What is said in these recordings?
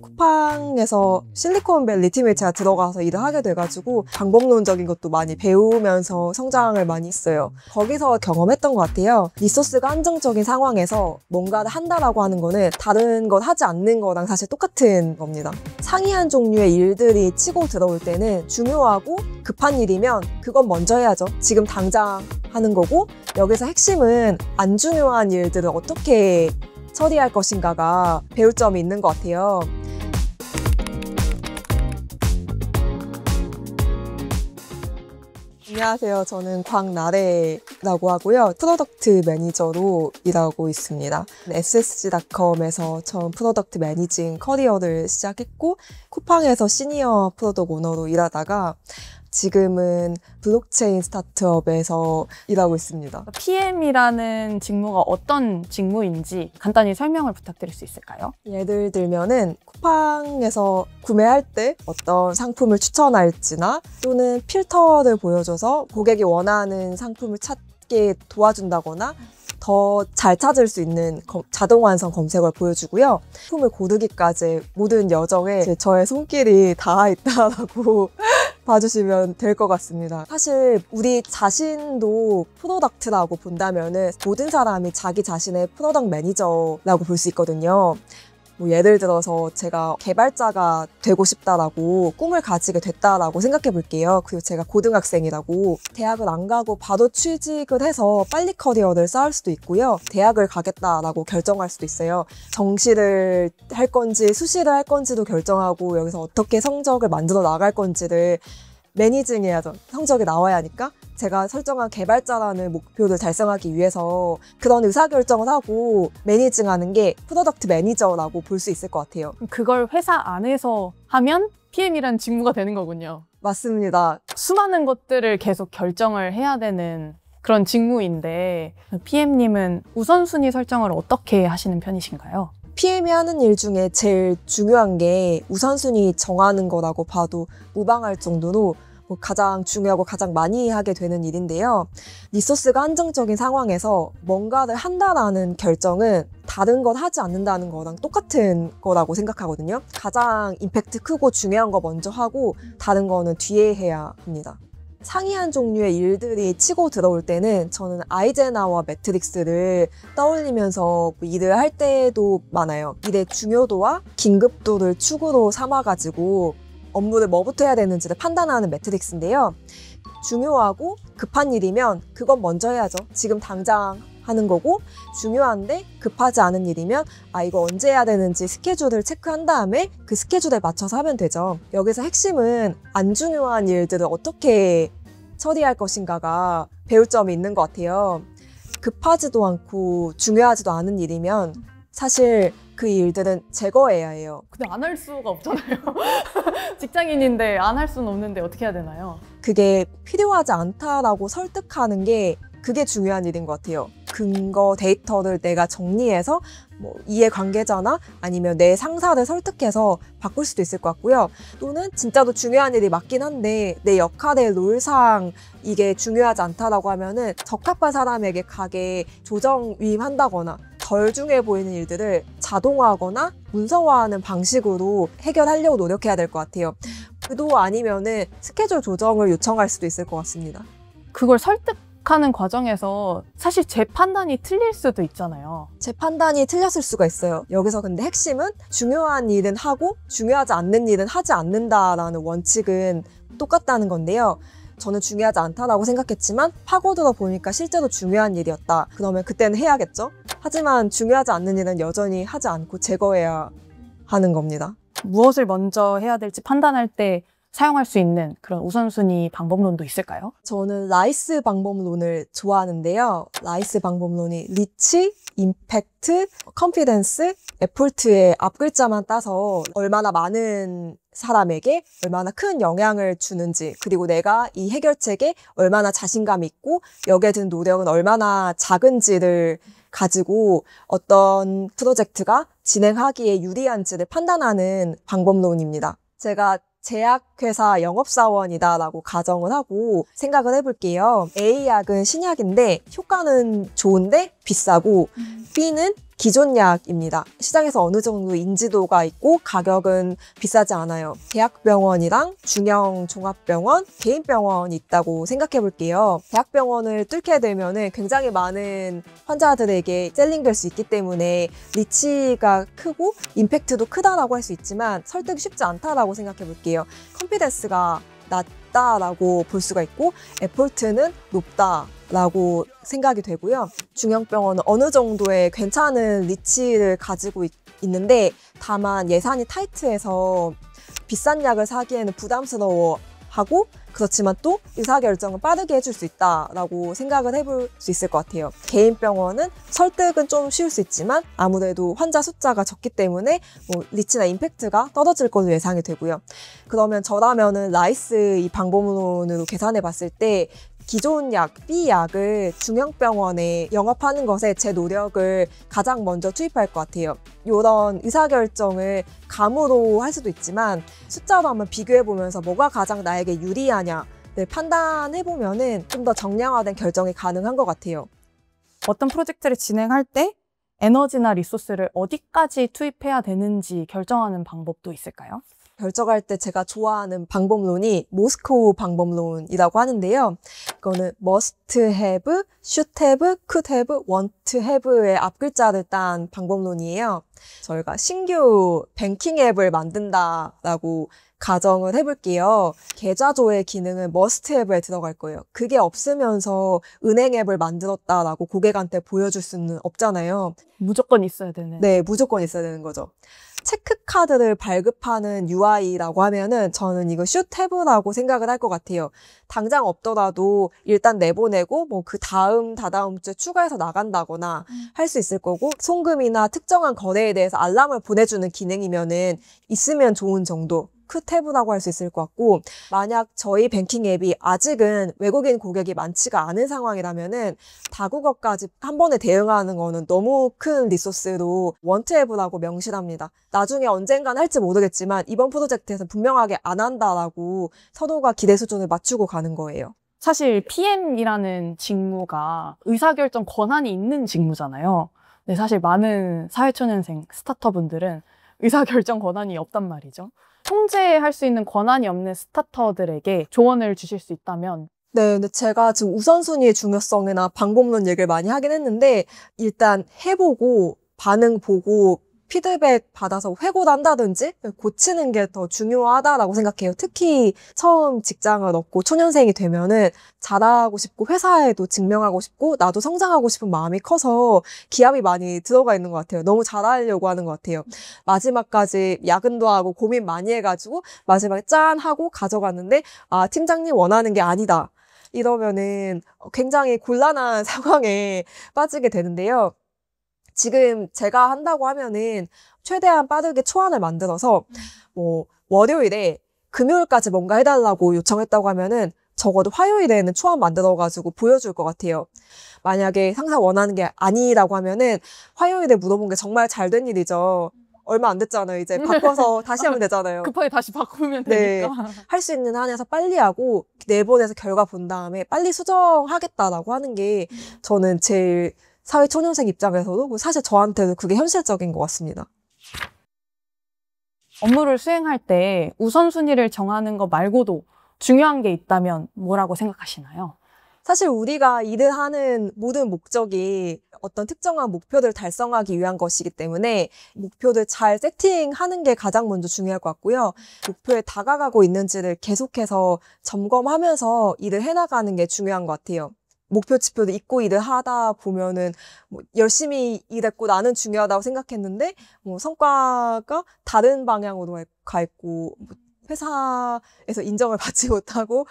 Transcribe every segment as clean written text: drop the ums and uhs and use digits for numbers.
쿠팡에서 실리콘밸리 팀에 제가 들어가서 일을 하게 돼가지고 방법론적인 것도 많이 배우면서 성장을 많이 했어요. 거기서 경험했던 것 같아요. 리소스가 한정적인 상황에서 뭔가를 한다라고 하는 거는 다른 것 하지 않는 거랑 사실 똑같은 겁니다. 상이한 종류의 일들이 치고 들어올 때는 중요하고 급한 일이면 그건 먼저 해야죠. 지금 당장 하는 거고, 여기서 핵심은 안 중요한 일들을 어떻게 처리할 것인가가 배울 점이 있는 것 같아요. 안녕하세요. 저는 광나래라고 하고요. 프로덕트 매니저로 일하고 있습니다. ssg.com에서 처음 프로덕트 매니징 커리어를 시작했고, 쿠팡에서 시니어 프로덕트 오너로 일하다가 지금은 블록체인 스타트업에서 일하고 있습니다. PM이라는 직무가 어떤 직무인지 간단히 설명을 부탁드릴 수 있을까요? 예를 들면은 쿠팡에서 구매할 때 어떤 상품을 추천할지나 또는 필터를 보여줘서 고객이 원하는 상품을 찾게 도와준다거나 더 잘 찾을 수 있는 자동 완성 검색어를 보여주고요. 상품을 고르기까지 모든 여정에 저의 손길이 닿아 있다라고 봐주시면 될 것 같습니다. 사실 우리 자신도 프로덕트라고 본다면은 모든 사람이 자기 자신의 프로덕트 매니저라고 볼 수 있거든요. 뭐 예를 들어서 제가 개발자가 되고 싶다라고 꿈을 가지게 됐다라고 생각해 볼게요. 그리고 제가 고등학생이라고 대학을 안 가고 바로 취직을 해서 빨리 커리어를 쌓을 수도 있고요. 대학을 가겠다라고 결정할 수도 있어요. 정시를 할 건지 수시를 할 건지도 결정하고 여기서 어떻게 성적을 만들어 나갈 건지를 매니징해야죠. 성적이 나와야 하니까. 제가 설정한 개발자라는 목표를 달성하기 위해서 그런 의사결정을 하고 매니징하는 게 프로덕트 매니저라고 볼 수 있을 것 같아요. 그걸 회사 안에서 하면 PM이라는 직무가 되는 거군요. 맞습니다. 수많은 것들을 계속 결정을 해야 되는 그런 직무인데 PM님은 우선순위 설정을 어떻게 하시는 편이신가요? PM이 하는 일 중에 제일 중요한 게 우선순위 정하는 거라고 봐도 무방할 정도로 가장 중요하고 가장 많이 하게 되는 일인데요. 리소스가 한정적인 상황에서 뭔가를 한다라는 결정은 다른 것 하지 않는다는 거랑 똑같은 거라고 생각하거든요. 가장 임팩트 크고 중요한 거 먼저 하고 다른 거는 뒤에 해야 합니다. 상이한 종류의 일들이 치고 들어올 때는 저는 아이젠하워 매트릭스를 떠올리면서 일을 할 때도 많아요. 일의 중요도와 긴급도를 축으로 삼아가지고 업무를 뭐부터 해야 되는지를 판단하는 매트릭스인데요. 중요하고 급한 일이면 그건 먼저 해야죠. 지금 당장 하는 거고, 중요한데 급하지 않은 일이면 이거 언제 해야 되는지 스케줄을 체크한 다음에 그 스케줄에 맞춰서 하면 되죠. 여기서 핵심은 안 중요한 일들을 어떻게 처리할 것인가가 배울 점이 있는 것 같아요. 급하지도 않고 중요하지도 않은 일이면 사실 그 일들은 제거해야 해요. 근데 안 할 수가 없잖아요. 직장인인데 안 할 수는 없는데 어떻게 해야 되나요? 그게 필요하지 않다라고 설득하는 게 그게 중요한 일인 것 같아요. 근거 데이터를 내가 정리해서 이해관계자나 아니면 내 상사를 설득해서 바꿀 수도 있을 것 같고요. 또는 진짜로 중요한 일이 맞긴 한데 내 역할의 롤상 이게 중요하지 않다라고 하면은 적합한 사람에게 가게 조정 위임한다거나 덜 중요해 보이는 일들을 자동화하거나 문서화하는 방식으로 해결하려고 노력해야 될 것 같아요. 그도 아니면은 스케줄 조정을 요청할 수도 있을 것 같습니다. 그걸 설득하는 과정에서 사실 제 판단이 틀릴 수도 있잖아요. 제 판단이 틀렸을 수가 있어요. 여기서 근데 핵심은 중요한 일은 하고 중요하지 않는 일은 하지 않는다라는 원칙은 똑같다는 건데요. 저는 중요하지 않다라고 생각했지만 파고들어 보니까 실제로 중요한 일이었다. 그러면 그때는 해야겠죠? 하지만 중요하지 않는 일은 여전히 하지 않고 제거해야 하는 겁니다. 무엇을 먼저 해야 될지 판단할 때 사용할 수 있는 그런 우선순위 방법론도 있을까요? 저는 라이스 방법론을 좋아하는데요. 라이스 방법론이 리치, 임팩트, 컨피던스, 에포트의 앞글자만 따서 얼마나 많은 사람에게 얼마나 큰 영향을 주는지, 그리고 내가 이 해결책에 얼마나 자신감이 있고 여기에 든 노력은 얼마나 작은지를 가지고 어떤 프로젝트가 진행하기에 유리한지를 판단하는 방법론입니다. 제가 제약회사 영업사원이다라고 가정을 하고 생각을 해볼게요. A약은 신약인데 효과는 좋은데 비싸고 B는 기존 약입니다. 시장에서 어느 정도 인지도가 있고 가격은 비싸지 않아요. 대학병원이랑 중형 종합병원, 개인병원이 있다고 생각해 볼게요. 대학병원을 뚫게 되면은 굉장히 많은 환자들에게 셀링될 수 있기 때문에 리치가 크고 임팩트도 크다라고 할 수 있지만 설득이 쉽지 않다라고 생각해 볼게요. 컨피던스가 낮다라고 볼 수가 있고 에포트는 높다라고 생각이 되고요. 중형병원은 어느 정도의 괜찮은 리치를 가지고 있는데 다만 예산이 타이트해서 비싼 약을 사기에는 부담스러워하고 그렇지만 또 의사결정을 빠르게 해줄 수 있다라고 생각을 해볼 수 있을 것 같아요. 개인병원은 설득은 좀 쉬울 수 있지만 아무래도 환자 숫자가 적기 때문에 리치나 임팩트가 떨어질 걸로 예상이 되고요. 그러면 저라면은 라이스 이 방법론으로 계산해 봤을 때 기존 약, B약을 중형병원에 영업하는 것에 제 노력을 가장 먼저 투입할 것 같아요. 이런 의사결정을 감으로 할 수도 있지만 숫자로 한번 비교해보면서 뭐가 가장 나에게 유리하냐를 판단해보면은 좀 더 정량화된 결정이 가능한 것 같아요. 어떤 프로젝트를 진행할 때 에너지나 리소스를 어디까지 투입해야 되는지 결정하는 방법도 있을까요? 결정할 때 제가 좋아하는 방법론이 모스코 방법론이라고 하는데요. 이거는 must have, should have, could have, want to have의 앞글자를 딴 방법론이에요. 저희가 신규 뱅킹 앱을 만든다라고 가정을 해볼게요. 계좌조회 기능은 must have에 들어갈 거예요. 그게 없으면서 은행 앱을 만들었다라고 고객한테 보여줄 수는 없잖아요. 무조건 있어야 되는. 네, 무조건 있어야 되는 거죠. 체크카드를 발급하는 UI라고 하면은 저는 이거 should have라고 생각을 할 것 같아요. 당장 없더라도 일단 내보내고 뭐 그 다다음 주에 추가해서 나간다거나 할 수 있을 거고 송금이나 특정한 거래에 대해서 알람을 보내주는 기능이면은 있으면 좋은 정도. 큐탭이라고 할 수 있을 것 같고 만약 저희 뱅킹 앱이 아직은 외국인 고객이 많지가 않은 상황이라면은 다국어까지 한 번에 대응하는 거는 너무 큰 리소스로 원투앱이라고 명시합니다. 나중에 언젠간 할지 모르겠지만 이번 프로젝트에서 분명하게 안 한다라고 서로가 기대 수준을 맞추고 가는 거예요. 사실 PM이라는 직무가 의사결정 권한이 있는 직무잖아요. 근데 사실 많은 사회초년생 스타터분들은 의사결정 권한이 없단 말이죠. 통제할 수 있는 권한이 없는 스타터들에게 조언을 주실 수 있다면? 네, 근데 제가 지금 우선순위의 중요성이나 방법론 얘기를 많이 하긴 했는데 일단 해보고 반응 보고 피드백 받아서 회고를 한다든지 고치는 게 더 중요하다라고 생각해요. 특히 처음 직장을 얻고 초년생이 되면은 잘하고 싶고 회사에도 증명하고 싶고 나도 성장하고 싶은 마음이 커서 기합이 많이 들어가 있는 것 같아요. 너무 잘하려고 하는 것 같아요. 마지막까지 야근도 하고 고민 많이 해가지고 마지막에 짠 하고 가져갔는데 아, 팀장님 원하는 게 아니다. 이러면은 굉장히 곤란한 상황에 빠지게 되는데요. 지금 제가 한다고 하면은 최대한 빠르게 초안을 만들어서 뭐 월요일에 금요일까지 뭔가 해달라고 요청했다고 하면은 적어도 화요일에는 초안 만들어가지고 보여줄 것 같아요. 만약에 상사 원하는 게 아니라고 하면은 화요일에 물어본 게 정말 잘 된 일이죠. 얼마 안 됐잖아요. 이제 바꿔서 다시 하면 되잖아요. 급하게 다시 바꾸면 네. 되니까. 할 수 있는 한에서 빨리 하고 내보내서 결과 본 다음에 빨리 수정하겠다라고 하는 게 저는 제일 사회 초년생 입장에서도 사실 저한테도 그게 현실적인 것 같습니다. 업무를 수행할 때 우선순위를 정하는 것 말고도 중요한 게 있다면 뭐라고 생각하시나요? 사실 우리가 일을 하는 모든 목적이 어떤 특정한 목표를 달성하기 위한 것이기 때문에 목표를 잘 세팅하는 게 가장 먼저 중요할 것 같고요. 목표에 다가가고 있는지를 계속해서 점검하면서 일을 해나가는 게 중요한 것 같아요. 목표 지표를 잊고 일을 하다 보면은 뭐 열심히 일했고 나는 중요하다고 생각했는데 뭐 성과가 다른 방향으로 가 있고 뭐 회사에서 인정을 받지 못하고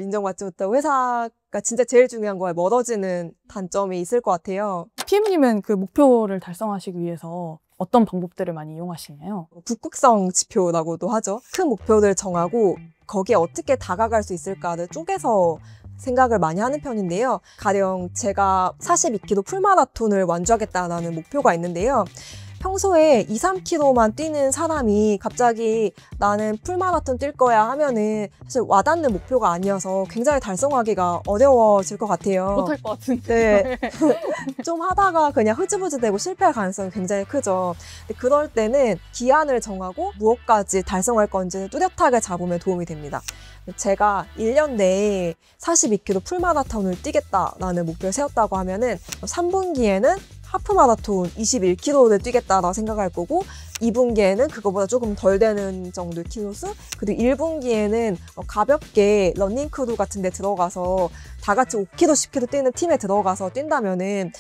인정받지 못하고 회사가 진짜 제일 중요한 거에 멀어지는 단점이 있을 것 같아요. PM님은 그 목표를 달성하시기 위해서 어떤 방법들을 많이 이용하시나요? 북극성 지표라고도 하죠. 큰 목표를 정하고 거기에 어떻게 다가갈 수 있을까를 쪼개서 생각을 많이 하는 편인데요. 가령 제가 42km 풀마라톤을 완주하겠다라는 목표가 있는데요. 평소에 2, 3km만 뛰는 사람이 갑자기 나는 풀마라톤 뛸 거야 하면은 사실 와닿는 목표가 아니어서 굉장히 달성하기가 어려워질 것 같아요. 못할 것 같은데. 네. 좀 하다가 그냥 흐지부지 되고 실패할 가능성이 굉장히 크죠. 근데 그럴 때는 기한을 정하고 무엇까지 달성할 건지를 뚜렷하게 잡으면 도움이 됩니다. 제가 1년 내에 42km 풀마라톤을 뛰겠다라는 목표를 세웠다고 하면은 3분기에는 하프마라톤 21km를 뛰겠다라고 생각할 거고 2분기에는 그거보다 조금 덜 되는 정도의 킬로수, 그리고 1분기에는 가볍게 러닝크루 같은 데 들어가서 다 같이 5km, 10km 뛰는 팀에 들어가서 뛴다면은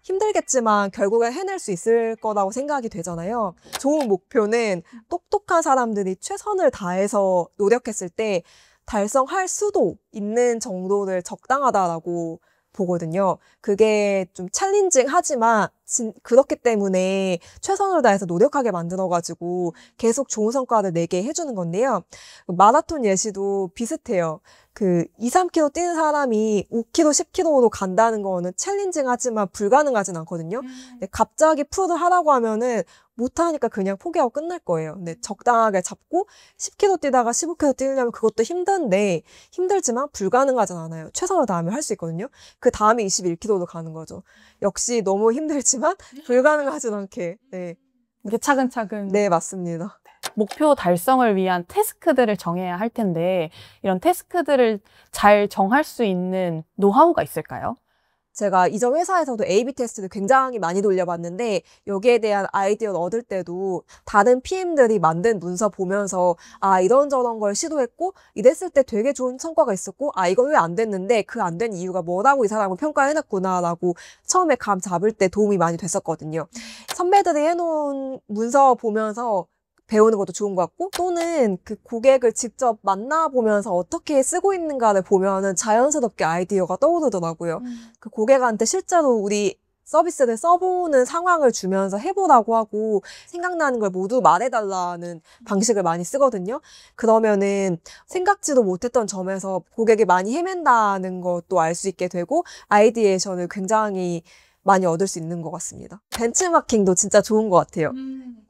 힘들겠지만 결국에 해낼 수 있을 거라고 생각이 되잖아요. 좋은 목표는 똑똑한 사람들이 최선을 다해서 노력했을 때 달성할 수도 있는 정도를 적당하다라고 보거든요. 그게 좀 챌린징하지만 그렇기 때문에 최선을 다해서 노력하게 만들어가지고 계속 좋은 성과를 내게 해주는 건데요. 마라톤 예시도 비슷해요. 2, 3km 뛰는 사람이 5km, 10km로 간다는 거는 챌린징하지만 불가능하진 않거든요. 근데 갑자기 풀을 하라고 하면은 못하니까 그냥 포기하고 끝날 거예요. 근데 적당하게 잡고 10km 뛰다가 15km 뛰려면 그것도 힘들지만 불가능하진 않아요. 최선을 다하면 할 수 있거든요. 그 다음에 21km로 가는 거죠. 역시 너무 힘들지만 불가능하진 않게. 네. 이게 차근차근. 네, 맞습니다. 목표 달성을 위한 태스크들을 정해야 할 텐데 이런 태스크들을 잘 정할 수 있는 노하우가 있을까요? 제가 이전 회사에서도 A/B 테스트를 굉장히 많이 돌려봤는데 여기에 대한 아이디어를 얻을 때도 다른 PM들이 만든 문서 보면서 이런저런 걸 시도했고 이랬을 때 되게 좋은 성과가 있었고 이건 왜 안 됐는데 그 안 된 이유가 뭐라고 이 사람을 평가해놨구나 라고 처음에 감 잡을 때 도움이 많이 됐었거든요. 선배들이 해놓은 문서 보면서 배우는 것도 좋은 것 같고 또는 그 고객을 직접 만나보면서 어떻게 쓰고 있는가를 보면은 자연스럽게 아이디어가 떠오르더라고요. 그 고객한테 실제로 우리 서비스를 써보는 상황을 주면서 해보라고 하고 생각나는 걸 모두 말해달라는 방식을 많이 쓰거든요. 그러면은 생각지도 못했던 점에서 고객이 많이 헤맨다는 것도 알 수 있게 되고 아이디에이션을 굉장히 많이 얻을 수 있는 것 같습니다. 벤치마킹도 진짜 좋은 것 같아요.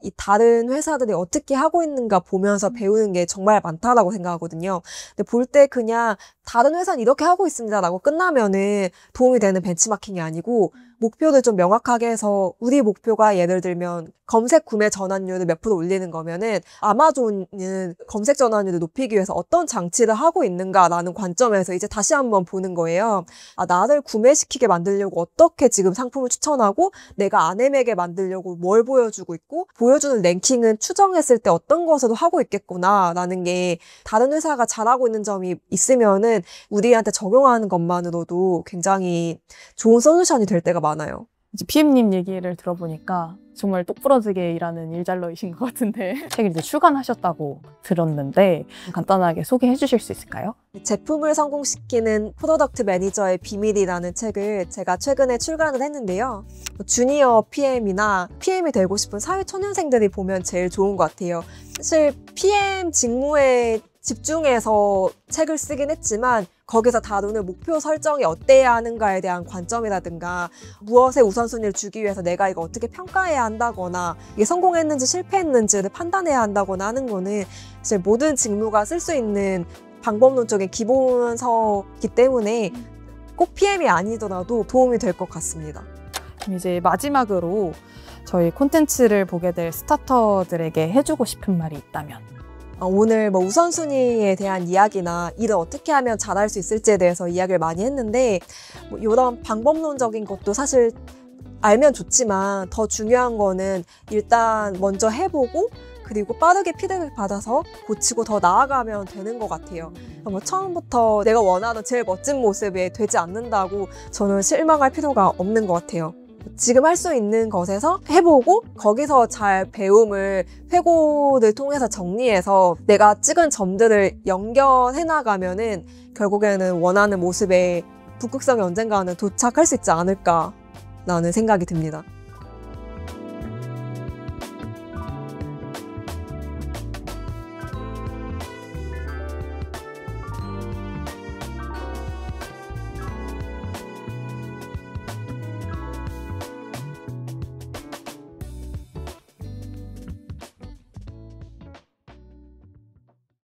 이 다른 회사들이 어떻게 하고 있는가 보면서 배우는 게 정말 많다라고 생각하거든요. 근데 볼 때 그냥 다른 회사는 이렇게 하고 있습니다라고 끝나면은 도움이 되는 벤치마킹이 아니고 목표를 좀 명확하게 해서 우리 목표가 예를 들면 검색 구매 전환율을 몇 프로 올리는 거면은 아마존은 검색 전환율을 높이기 위해서 어떤 장치를 하고 있는가라는 관점에서 이제 다시 한번 보는 거예요. 나를 구매시키게 만들려고 어떻게 지금 상품을 추천하고 내가 아내에게 만들려고 뭘 보여주고 있고 보여주는 랭킹은 추정했을 때 어떤 것으로 하고 있겠구나라는 게 다른 회사가 잘하고 있는 점이 있으면은 우리한테 적용하는 것만으로도 굉장히 좋은 솔루션이 될 때가 많아요. 이제 PM님 얘기를 들어보니까 정말 똑부러지게 일하는 일잘러이신 것 같은데 책을 이제 출간하셨다고 들었는데 간단하게 소개해 주실 수 있을까요? 제품을 성공시키는 프로덕트 매니저의 비밀이라는 책을 제가 최근에 출간을 했는데요. 주니어 PM이나 PM이 되고 싶은 사회초년생들이 보면 제일 좋은 것 같아요. 사실 PM 직무에 집중해서 책을 쓰긴 했지만 거기서 다루는 목표 설정이 어때야 하는가에 대한 관점이라든가 무엇에 우선순위를 주기 위해서 내가 이거 어떻게 평가해야 한다거나 이게 성공했는지 실패했는지를 판단해야 한다거나 하는 거는 사실 모든 직무가 쓸 수 있는 방법론적인 기본서이기 때문에 꼭 PM이 아니더라도 도움이 될 것 같습니다. 그럼 이제 마지막으로 저희 콘텐츠를 보게 될 스타터들에게 해주고 싶은 말이 있다면? 오늘 우선순위에 대한 이야기나 일을 어떻게 하면 잘할 수 있을지에 대해서 이야기를 많이 했는데 이런 방법론적인 것도 사실 알면 좋지만 더 중요한 거는 일단 먼저 해보고 그리고 빠르게 피드백 받아서 고치고 더 나아가면 되는 것 같아요. 처음부터 내가 원하는 제일 멋진 모습이 되지 않는다고 저는 실망할 필요가 없는 것 같아요. 지금 할 수 있는 것에서 해보고 거기서 잘 배움을 회고를 통해서 정리해서 내가 찍은 점들을 연결해 나가면은 결국에는 원하는 모습에 북극성이 언젠가는 도착할 수 있지 않을까라는 생각이 듭니다.